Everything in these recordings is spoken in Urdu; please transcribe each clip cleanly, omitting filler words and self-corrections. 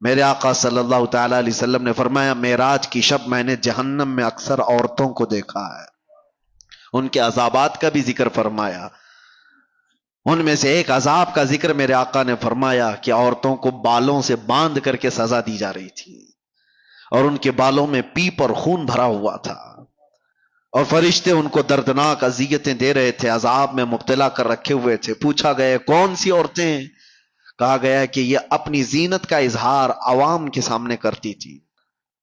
میرے آقا صلی اللہ تعالی علیہ وسلم نے فرمایا معراج کی شب میں نے جہنم میں اکثر عورتوں کو دیکھا ہے، ان کے عذابات کا بھی ذکر فرمایا۔ ان میں سے ایک عذاب کا ذکر میرے آقا نے فرمایا کہ عورتوں کو بالوں سے باندھ کر کے سزا دی جا رہی تھی، اور ان کے بالوں میں پیپ اور خون بھرا ہوا تھا، اور فرشتے ان کو دردناک اذیتیں دے رہے تھے، عذاب میں مبتلا کر رکھے ہوئے تھے۔ پوچھا گیا کون سی عورتیں؟ کہا گیا کہ یہ اپنی زینت کا اظہار عوام کے سامنے کرتی تھی۔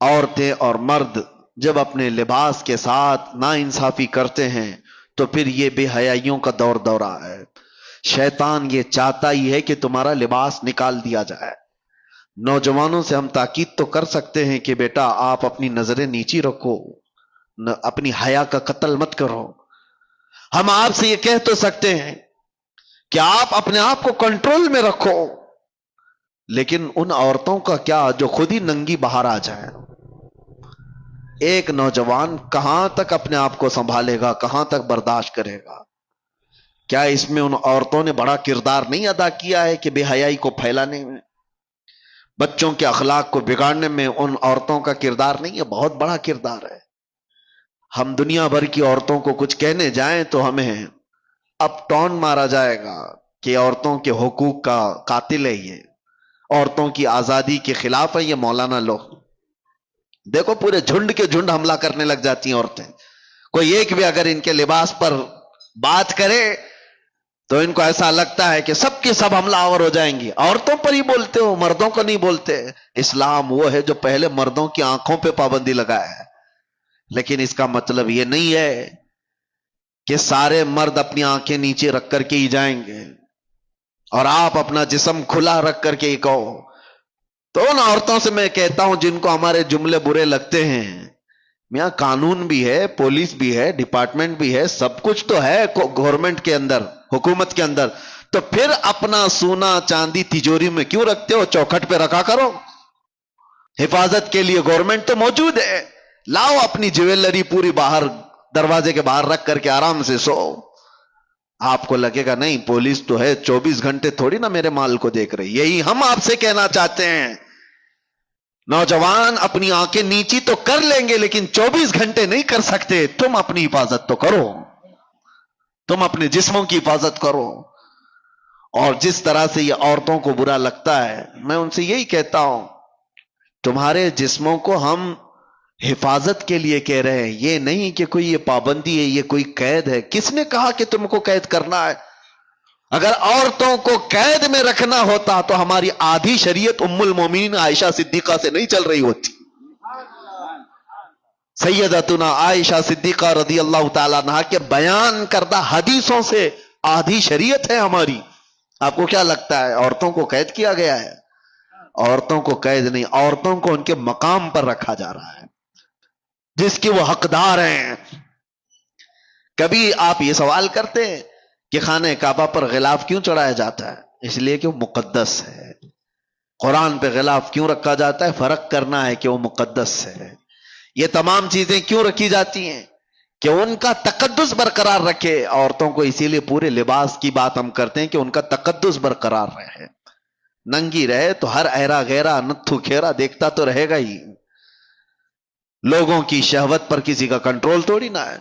عورتیں اور مرد جب اپنے لباس کے ساتھ ناانصافی کرتے ہیں تو پھر یہ بے حیائیوں کا دور دورہ ہے۔ شیطان یہ چاہتا ہی ہے کہ تمہارا لباس نکال دیا جائے۔ نوجوانوں سے ہم تاکید تو کر سکتے ہیں کہ بیٹا آپ اپنی نظریں نیچی رکھو، اپنی حیا کا قتل مت کرو۔ ہم آپ سے یہ کہہ تو سکتے ہیں کہ آپ اپنے آپ کو کنٹرول میں رکھو، لیکن ان عورتوں کا کیا جو خود ہی ننگی باہر آ جائیں؟ ایک نوجوان کہاں تک اپنے آپ کو سنبھالے گا، کہاں تک برداشت کرے گا؟ کیا اس میں ان عورتوں نے بڑا کردار نہیں ادا کیا ہے کہ بے حیائی کو پھیلانے میں، بچوں کے اخلاق کو بگاڑنے میں ان عورتوں کا کردار نہیں ہے؟ بہت بڑا کردار ہے۔ ہم دنیا بھر کی عورتوں کو کچھ کہنے جائیں تو ہمیں اب ٹون مارا جائے گا کہ عورتوں کے حقوق کا قاتل ہے، یہ عورتوں کی آزادی کے خلاف ہے یہ مولانا لوگ۔ دیکھو پورے جھنڈ کے جھنڈ حملہ کرنے لگ جاتی ہیں عورتیں، کوئی ایک بھی اگر ان کے لباس پر بات کرے تو ان کو ایسا لگتا ہے کہ سب کے سب حملہ آور ہو جائیں گی۔ عورتوں پر ہی بولتے ہو، مردوں کو نہیں بولتے۔ اسلام وہ ہے جو پہلے مردوں کی آنکھوں پہ پابندی لگایا ہے، لیکن اس کا مطلب یہ نہیں ہے کہ سارے مرد اپنی آنکھیں نیچے رکھ کر کے ہی جائیں گے اور آپ اپنا جسم کھلا رکھ کر کے ہی کہو۔ تو ان عورتوں سے میں کہتا ہوں جن کو ہمارے جملے برے لگتے ہیں، میاں قانون بھی ہے، پولیس بھی ہے، ڈپارٹمنٹ بھی ہے، سب کچھ تو ہے گورنمنٹ کے اندر، حکومت کے اندر، تو پھر اپنا سونا چاندی تجوری میں کیوں رکھتے ہو؟ چوکھٹ پہ رکھا کرو۔ حفاظت کے لیے گورنمنٹ تو موجود ہے، لاؤ اپنی جیولری پوری باہر دروازے کے باہر رکھ کر کے آرام سے سو۔ آپ کو لگے گا نہیں پولیس تو ہے، 24 گھنٹے تھوڑی نہ میرے مال کو دیکھ رہی۔ یہی ہم آپ سے کہنا چاہتے ہیں، نوجوان اپنی آنکھیں نیچی تو کر لیں گے لیکن 24 گھنٹے نہیں کر سکتے۔ تم اپنی حفاظت تو کرو، تم اپنے جسموں کی حفاظت کرو۔ اور جس طرح سے یہ عورتوں کو برا لگتا ہے، میں ان سے یہی کہتا ہوں تمہارے جسموں کو ہم حفاظت کے لیے کہہ رہے ہیں، یہ نہیں کہ کوئی یہ پابندی ہے، یہ کوئی قید ہے۔ کس نے کہا کہ تم کو قید کرنا ہے؟ اگر عورتوں کو قید میں رکھنا ہوتا تو ہماری آدھی شریعت ام المومنین عائشہ صدیقہ سے نہیں چل رہی ہوتی۔ سیدتنا عائشہ صدیقہ رضی اللہ تعالیٰ عنہا کے بیان کردہ حدیثوں سے آدھی شریعت ہے ہماری۔ آپ کو کیا لگتا ہے عورتوں کو قید کیا گیا ہے؟ عورتوں کو قید نہیں، عورتوں کو ان کے مقام پر رکھا جا رہا ہے جس کی وہ حقدار ہیں۔ کبھی آپ یہ سوال کرتے ہیں کہ خانہ کعبہ پر غلاف کیوں چڑھایا جاتا ہے؟ اس لیے کہ وہ مقدس ہے۔ قرآن پہ غلاف کیوں رکھا جاتا ہے؟ فرق کرنا ہے کہ وہ مقدس ہے۔ یہ تمام چیزیں کیوں رکھی جاتی ہیں؟ کہ ان کا تقدس برقرار رکھے۔ عورتوں کو اسی لیے پورے لباس کی بات ہم کرتے ہیں کہ ان کا تقدس برقرار رہے۔ ننگی رہے تو ہر ایرا غیرہ نتھو کھیرا دیکھتا تو رہے گا ہی۔ لوگوں کی شہوت پر کسی کا کنٹرول تھوڑی نہ ہے،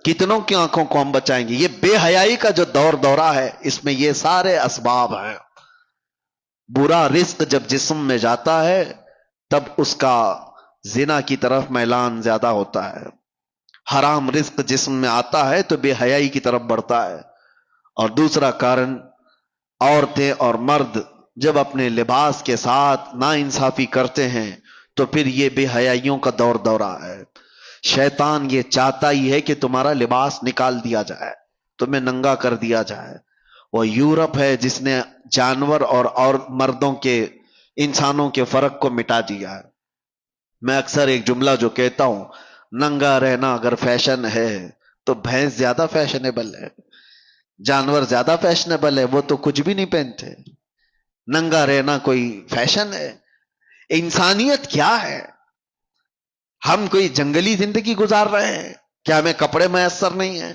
کتنوں کی آنکھوں کو ہم بچائیں گے؟ یہ بے حیائی کا جو دور دورہ ہے اس میں یہ سارے اسباب ہیں۔ برا رزق جب جسم میں جاتا ہے تب اس کا زنا کی طرف میلان زیادہ ہوتا ہے، حرام رزق جسم میں آتا ہے تو بے حیائی کی طرف بڑھتا ہے۔ اور دوسرا کارن، عورتیں اور مرد جب اپنے لباس کے ساتھ ناانصافی کرتے ہیں تو پھر یہ بے حیائیوں کا دور دورہ ہے۔ شیطان یہ چاہتا ہی ہے کہ تمہارا لباس نکال دیا جائے، تمہیں ننگا کر دیا جائے۔ وہ یورپ ہے جس نے جانور اور مردوں کے، انسانوں کے فرق کو مٹا دیا ہے۔ میں اکثر ایک جملہ جو کہتا ہوں، ننگا رہنا اگر فیشن ہے تو بھینس زیادہ فیشنیبل ہے، جانور زیادہ فیشنیبل ہے، وہ تو کچھ بھی نہیں پہنتے۔ ننگا رہنا کوئی فیشن ہے؟ انسانیت کیا ہے؟ ہم کوئی جنگلی زندگی گزار رہے ہیں کیا؟ ہمیں کپڑے میسر نہیں ہیں؟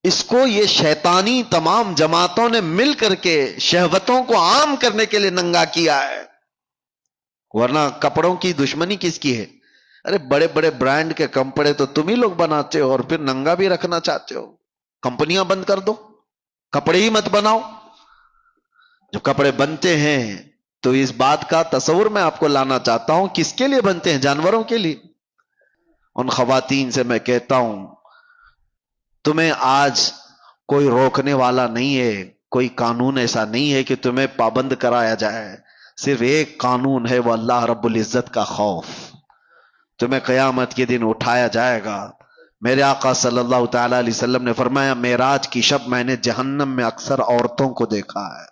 اس کو یہ شیطانی تمام جماعتوں نے مل کر کے شہوتوں کو عام کرنے کے لیے ننگا کیا ہے۔ ورنہ کپڑوں کی دشمنی کس کی ہے؟ ارے بڑے بڑے برانڈ کے کپڑے تو تم ہی لوگ بناتے ہو اور پھر ننگا بھی رکھنا چاہتے ہو. کمپنیاں بند کر دو، کپڑے ہی مت بناؤ. جو کپڑے بنتے ہیں تو اس بات کا تصور میں آپ کو لانا چاہتا ہوں، کس کے لیے بنتے ہیں؟ جانوروں کے لیے. ان خواتین سے میں کہتا ہوں تمہیں آج کوئی روکنے والا نہیں ہے، کوئی قانون ایسا نہیں ہے کہ تمہیں پابند کرایا جائے. صرف ایک قانون ہے، وہ اللہ رب العزت کا خوف. تمہیں قیامت کے دن اٹھایا جائے گا. میرے آقا صلی اللہ تعالی علیہ وسلم نے فرمایا معراج کی شب میں نے جہنم میں اکثر عورتوں کو دیکھا ہے.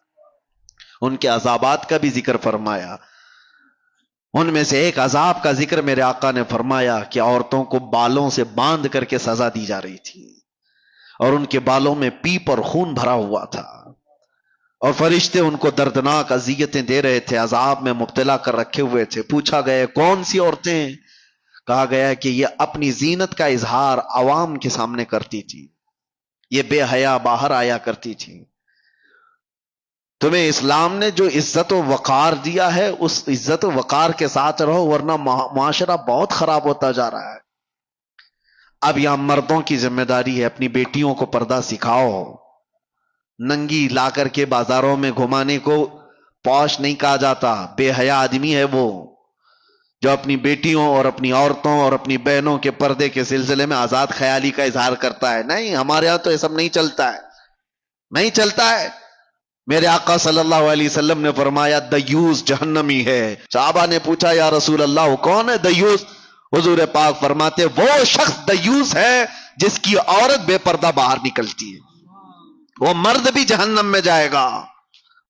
ان کے عذابات کا بھی ذکر فرمایا. ان میں سے ایک عذاب کا ذکر میرے آقا نے فرمایا کہ عورتوں کو بالوں سے باندھ کر کے سزا دی جا رہی تھی اور ان کے بالوں میں پیپ اور خون بھرا ہوا تھا اور فرشتے ان کو دردناک اذیتیں دے رہے تھے، عذاب میں مبتلا کر رکھے ہوئے تھے. پوچھا گیا کون سی عورتیں؟ کہا گیا کہ یہ اپنی زینت کا اظہار عوام کے سامنے کرتی تھی، یہ بے حیا باہر آیا کرتی تھی. تمہیں اسلام نے جو عزت و وقار دیا ہے اس عزت و وقار کے ساتھ رہو، ورنہ معاشرہ بہت خراب ہوتا جا رہا ہے. اب یہاں مردوں کی ذمہ داری ہے، اپنی بیٹیوں کو پردہ سکھاؤ. ننگی لا کر کے بازاروں میں گھمانے کو پوش نہیں کہا جاتا. بے حیا آدمی ہے وہ جو اپنی بیٹیوں اور اپنی عورتوں اور اپنی بہنوں کے پردے کے سلسلے میں آزاد خیالی کا اظہار کرتا ہے. نہیں، ہمارے ہاں تو یہ سب نہیں چلتا ہے، نہیں چلتا ہے. میرے آقا صلی اللہ علیہ وسلم نے فرمایا دیوس جہنمی ہے. صحابہ نے پوچھا یا رسول اللہ کون ہے دیوس؟ حضور پاک فرماتے وہ شخص دیوس ہے جس کی عورت بے پردہ باہر نکلتی ہے، وہ مرد بھی جہنم میں جائے گا.